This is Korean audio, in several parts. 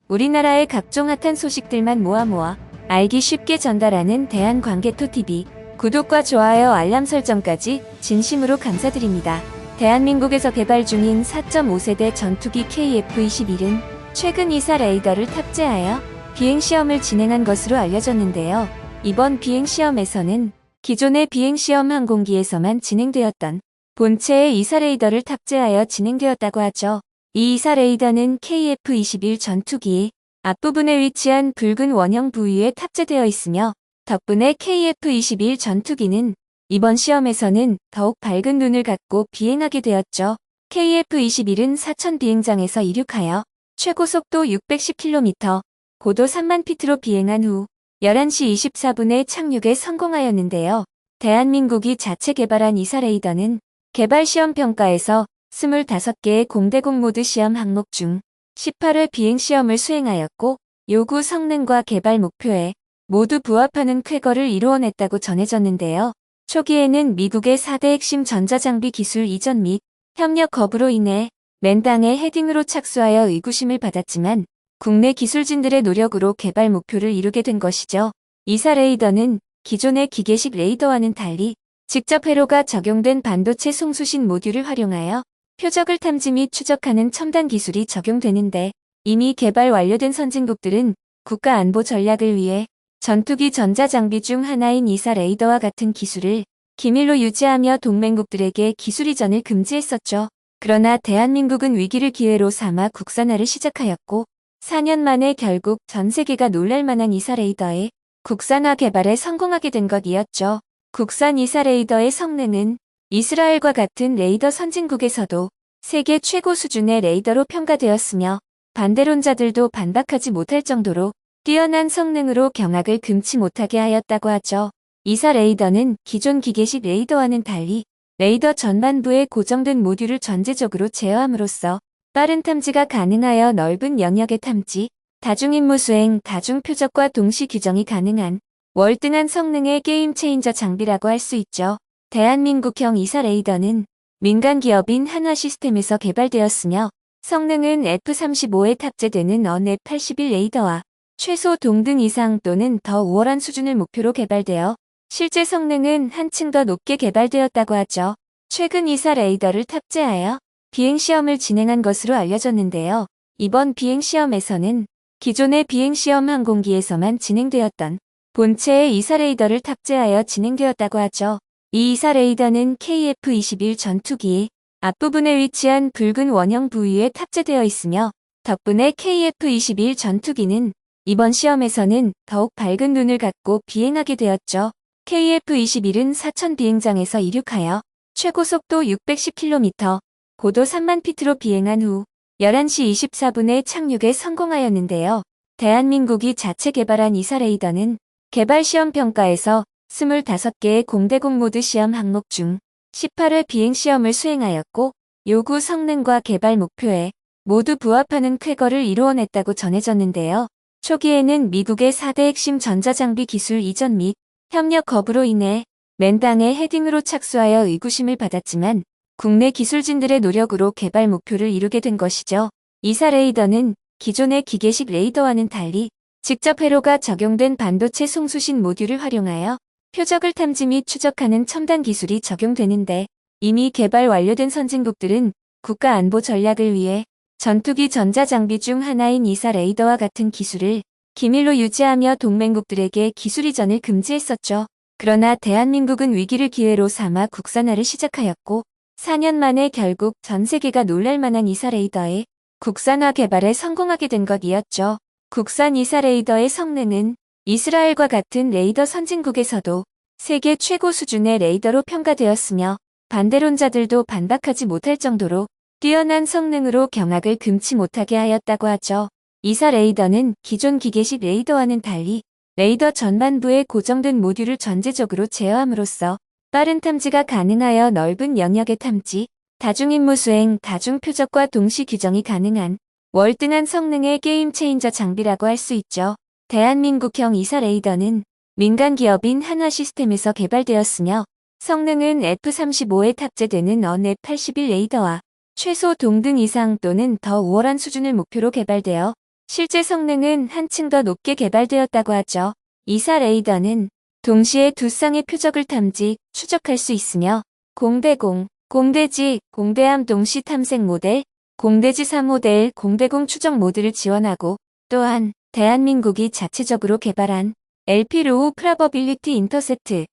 우리나라의 각종 핫한 소식들만 모아 알기 쉽게 전달하는 대한광개토TV. 구독과 좋아요 알람 설정까지 진심으로 감사드립니다. 대한민국에서 개발 중인 4.5세대 전투기 KF-21은 최근 이사 레이더를 탑재하여 비행시험을 진행한 것으로 알려졌는데요. 이번 비행시험에서는 기존의 비행시험 항공기에서만 진행되었던 본체의 이사 레이더를 탑재하여 진행되었다고 하죠. 이 이사 레이더는 KF-21 전투기의 앞부분에 위치한 붉은 원형 부위에 탑재되어 있으며 덕분에 KF-21 전투기는 이번 시험에서는 더욱 밝은 눈을 갖고 비행하게 되었죠. KF-21은 사천 비행장에서 이륙하여 최고 속도 610km, 고도 3만 피트로 비행한 후 11시 24분에 착륙에 성공하였는데요. 대한민국이 자체 개발한 이사 레이더는 개발 시험 평가에서 25개의 공대공 모드 시험 항목 중 18회 비행시험을 수행하였고 요구 성능과 개발 목표에 모두 부합하는 쾌거를 이루어냈다고 전해졌는데요. 초기에는 미국의 4대 핵심 전자장비 기술 이전 및 협력 거부로 인해 맨땅에 헤딩으로 착수하여 의구심을 받았지만 국내 기술진들의 노력으로 개발 목표를 이루게 된 것이죠. 이사 레이더는 기존의 기계식 레이더와는 달리 직접 회로가 적용된 반도체 송수신 모듈을 활용하여 표적을 탐지 및 추적하는 첨단 기술이 적용되는데 이미 개발 완료된 선진국들은 국가 안보 전략을 위해 전투기 전자장비 중 하나인 이사 레이더와 같은 기술을 기밀로 유지하며 동맹국들에게 기술 이전을 금지했었죠. 그러나 대한민국은 위기를 기회로 삼아 국산화를 시작하였고 4년 만에 결국 전 세계가 놀랄만한 이사 레이더의 국산화 개발에 성공하게 된 것이었죠. 국산 이사 레이더의 성능은 이스라엘과 같은 레이더 선진국에서도 세계 최고 수준의 레이더로 평가되었으며 반대론자들도 반박하지 못할 정도로 뛰어난 성능으로 경악을 금치 못하게 하였다고 하죠. 이사 레이더는 기존 기계식 레이더와는 달리 레이더 전반부에 고정된 모듈을 전제적으로 제어함으로써 빠른 탐지가 가능하여 넓은 영역의 탐지, 다중임무 수행, 다중표적과 동시 규정이 가능한 월등한 성능의 게임 체인저 장비라고 할 수 있죠. 대한민국형 이사 레이더는 민간 기업인 한화시스템에서 개발되었으며 성능은 F-35에 탑재되는 언F-81 레이더와 최소 동등 이상 또는 더 우월한 수준을 목표로 개발되어 실제 성능은 한층 더 높게 개발되었다고 하죠. 최근 이사 레이더를 탑재하여 비행시험을 진행한 것으로 알려졌는데요. 이번 비행시험에서는 기존의 비행시험 항공기에서만 진행되었던 본체의 이사 레이더를 탑재하여 진행되었다고 하죠. 이 이사 레이더는 KF-21 전투기의 앞부분에 위치한 붉은 원형 부위에 탑재되어 있으며 덕분에 KF-21 전투기는 이번 시험에서는 더욱 밝은 눈을 갖고 비행하게 되었죠. KF-21은 사천 비행장에서 이륙하여 최고 속도 610km, 고도 3만 피트로 비행한 후 11시 24분에 착륙에 성공하였는데요. 대한민국이 자체 개발한 이사 레이더는 개발 시험 평가에서 25개의 공대공 모드 시험 항목 중 18회 비행시험을 수행하였고 요구 성능과 개발 목표에 모두 부합하는 쾌거를 이루어냈다고 전해졌는데요. 초기에는 미국의 4대 핵심 전자장비 기술 이전 및 협력 거부로 인해 맨땅에 헤딩으로 착수하여 의구심을 받았지만 국내 기술진들의 노력으로 개발 목표를 이루게 된 것이죠. 이사 레이더는 기존의 기계식 레이더와는 달리 직접 회로가 적용된 반도체 송수신 모듈을 활용하여 표적을 탐지 및 추적하는 첨단 기술이 적용되는데 이미 개발 완료된 선진국들은 국가 안보 전략을 위해 전투기 전자장비 중 하나인 이사 레이더와 같은 기술을 기밀로 유지하며 동맹국들에게 기술 이전을 금지했었죠. 그러나 대한민국은 위기를 기회로 삼아 국산화를 시작하였고 4년 만에 결국 전 세계가 놀랄만한 이사 레이더의 국산화 개발에 성공하게 된 것이었죠. 국산 이사 레이더의 성능은 이스라엘과 같은 레이더 선진국에서도 세계 최고 수준의 레이더로 평가되었으며 반대론자들도 반박하지 못할 정도로 뛰어난 성능으로 경악을 금치 못하게 하였다고 하죠. 이사 레이더는 기존 기계식 레이더와는 달리 레이더 전반부에 고정된 모듈을 전제적으로 제어함으로써 빠른 탐지가 가능하여 넓은 영역의 탐지, 다중임무 수행, 다중표적과 동시 규정이 가능한 월등한 성능의 게임 체인저 장비라고 할 수 있죠. 대한민국형 이사 레이더는 민간 기업인 한화시스템에서 개발되었으며 성능은 F-35에 탑재되는 언F-81 레이더와 최소 동등 이상 또는 더 우월한 수준을 목표로 개발되어 실제 성능은 한층 더 높게 개발되었다고 하죠. 이사 레이더는 동시에 두 쌍의 표적을 탐지, 추적할 수 있으며 공대공, 공대지, 공대함 동시 탐색 모델, 공대지 3모델, 공대공 추적 모드를 지원하고 또한 대한민국이 자체적으로 개발한 LP 로우 프라버빌리티 인터셉트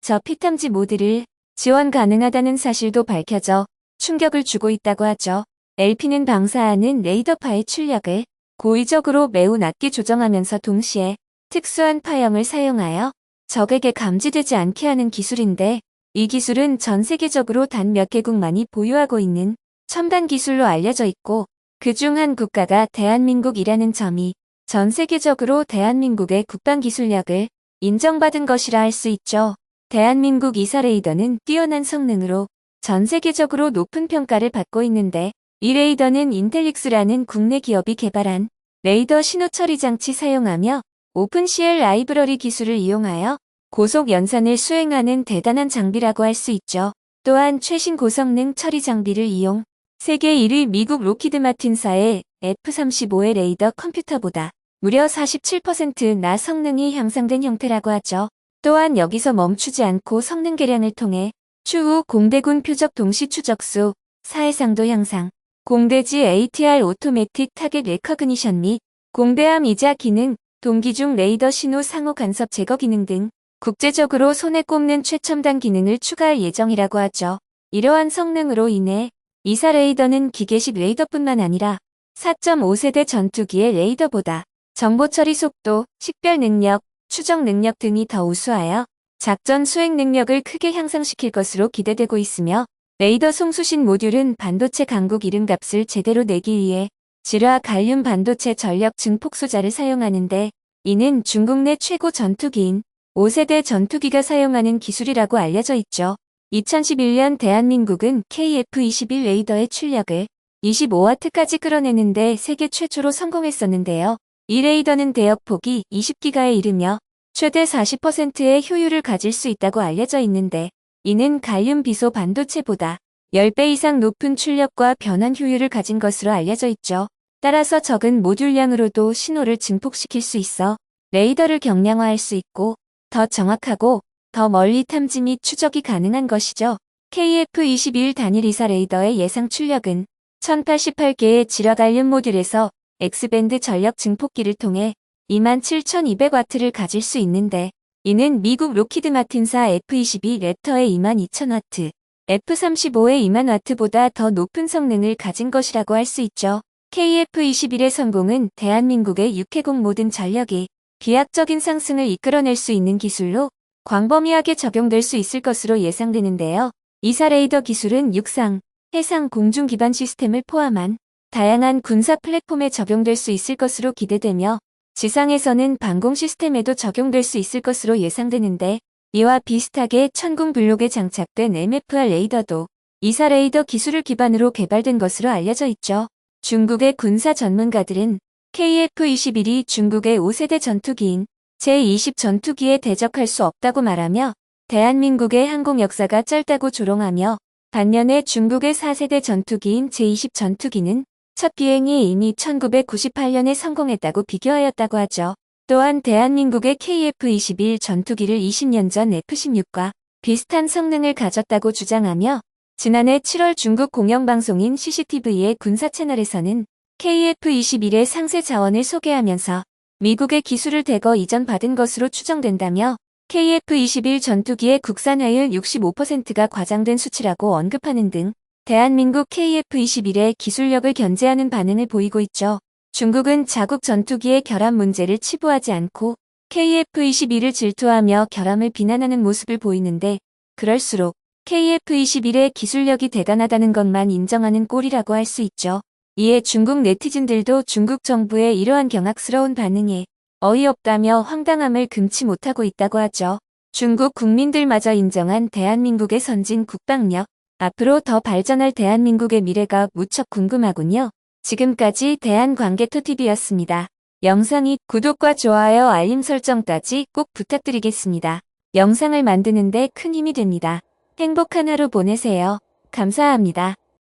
저 피탐지 모드를 지원 가능하다는 사실도 밝혀져 충격을 주고 있다고 하죠. LP는 방사하는 레이더파의 출력을 고의적으로 매우 낮게 조정하면서 동시에 특수한 파형을 사용하여 적에게 감지되지 않게 하는 기술인데 이 기술은 전 세계적으로 단 몇 개국만이 보유하고 있는 첨단 기술로 알려져 있고 그중 한 국가가 대한민국이라는 점이 전 세계적으로 대한민국의 국방기술력을 인정받은 것이라 할 수 있죠. 대한민국 이사 레이더는 뛰어난 성능으로 전 세계적으로 높은 평가를 받고 있는데 이 레이더는 인텔릭스라는 국내 기업이 개발한 레이더 신호 처리 장치 사용하며 오픈CL 라이브러리 기술을 이용하여 고속 연산을 수행하는 대단한 장비라고 할 수 있죠. 또한 최신 고성능 처리 장비를 이용 세계 1위 미국 로키드 마틴사의 F-35의 레이더 컴퓨터보다 무려 47%나 성능이 향상된 형태라고 하죠. 또한 여기서 멈추지 않고 성능 개량을 통해 추후 공대군 표적 동시 추적수, 사해상도 향상, 공대지 ATR 오토매틱 타겟 레커그니션 및 공대함 이자 기능, 동기 중 레이더 신호 상호 간섭 제거 기능 등 국제적으로 손에 꼽는 최첨단 기능을 추가할 예정이라고 하죠. 이러한 성능으로 인해 이사 레이더는 기계식 레이더뿐만 아니라 4.5세대 전투기의 레이더보다 정보 처리 속도, 식별 능력, 추적 능력 등이 더 우수하여 작전 수행 능력을 크게 향상시킬 것으로 기대되고 있으며 레이더 송수신 모듈은 반도체 강국 이름값을 제대로 내기 위해 질화 갈륨 반도체 전력 증폭소자를 사용하는데 이는 중국 내 최고 전투기인 5세대 전투기가 사용하는 기술이라고 알려져 있죠. 2011년 대한민국은 KF-21 레이더의 출력을 25W까지 끌어내는데 세계 최초로 성공했었는데요. 이 레이더는 대역폭이 20기가에 이르며 최대 40%의 효율을 가질 수 있다고 알려져 있는데 이는 갈륨 비소 반도체보다 10배 이상 높은 출력과 변환 효율을 가진 것으로 알려져 있죠. 따라서 적은 모듈량으로도 신호를 증폭시킬 수 있어 레이더를 경량화할 수 있고 더 정확하고 더 멀리 탐지 및 추적이 가능한 것이죠. KF-21 단일 이사 레이더의 예상 출력은 1088개의 질화 갈륨 모듈에서 X밴드 전력 증폭기를 통해 27,200W를 가질 수 있는데 이는 미국 로키드 마틴사 F-22 랩터의 22,000W, F-35의 20,000W보다 더 높은 성능을 가진 것이라고 할 수 있죠. KF-21의 성공은 대한민국의 육해공 모든 전력이 비약적인 상승을 이끌어낼 수 있는 기술로 광범위하게 적용될 수 있을 것으로 예상되는데요. 이사 레이더 기술은 육상, 해상 공중 기반 시스템을 포함한 다양한 군사 플랫폼에 적용될 수 있을 것으로 기대되며 지상에서는 방공 시스템에도 적용될 수 있을 것으로 예상되는데 이와 비슷하게 천궁 블록에 장착된 MFR 레이더도 이사 레이더 기술을 기반으로 개발된 것으로 알려져 있죠. 중국의 군사 전문가들은 KF-21이 중국의 5세대 전투기인 제20 전투기에 대적할 수 없다고 말하며 대한민국의 항공 역사가 짧다고 조롱하며 반면에 중국의 4세대 전투기인 제20 전투기는 첫 비행이 이미 1998년에 성공했다고 비교하였다고 하죠. 또한 대한민국의 KF-21 전투기를 20년 전 F-16과 비슷한 성능을 가졌다고 주장하며 지난해 7월 중국 공영방송인 CCTV의 군사 채널에서는 KF-21의 상세 자원을 소개하면서 미국의 기술을 대거 이전받은 것으로 추정된다며 KF-21 전투기의 국산화율 65%가 과장된 수치라고 언급하는 등 대한민국 KF-21의 기술력을 견제하는 반응을 보이고 있죠. 중국은 자국 전투기의 결함 문제를 치부하지 않고 KF-21을 질투하며 결함을 비난하는 모습을 보이는데 그럴수록 KF-21의 기술력이 대단하다는 것만 인정하는 꼴이라고 할 수 있죠. 이에 중국 네티즌들도 중국 정부의 이러한 경악스러운 반응에 어이없다며 황당함을 금치 못하고 있다고 하죠. 중국 국민들마저 인정한 대한민국의 선진 국방력, 앞으로 더 발전할 대한민국의 미래가 무척 궁금하군요. 지금까지 대한광개토TV였습니다. 영상이 구독과 좋아요 알림 설정까지 꼭 부탁드리겠습니다. 영상을 만드는데 큰 힘이 됩니다. 행복한 하루 보내세요. 감사합니다.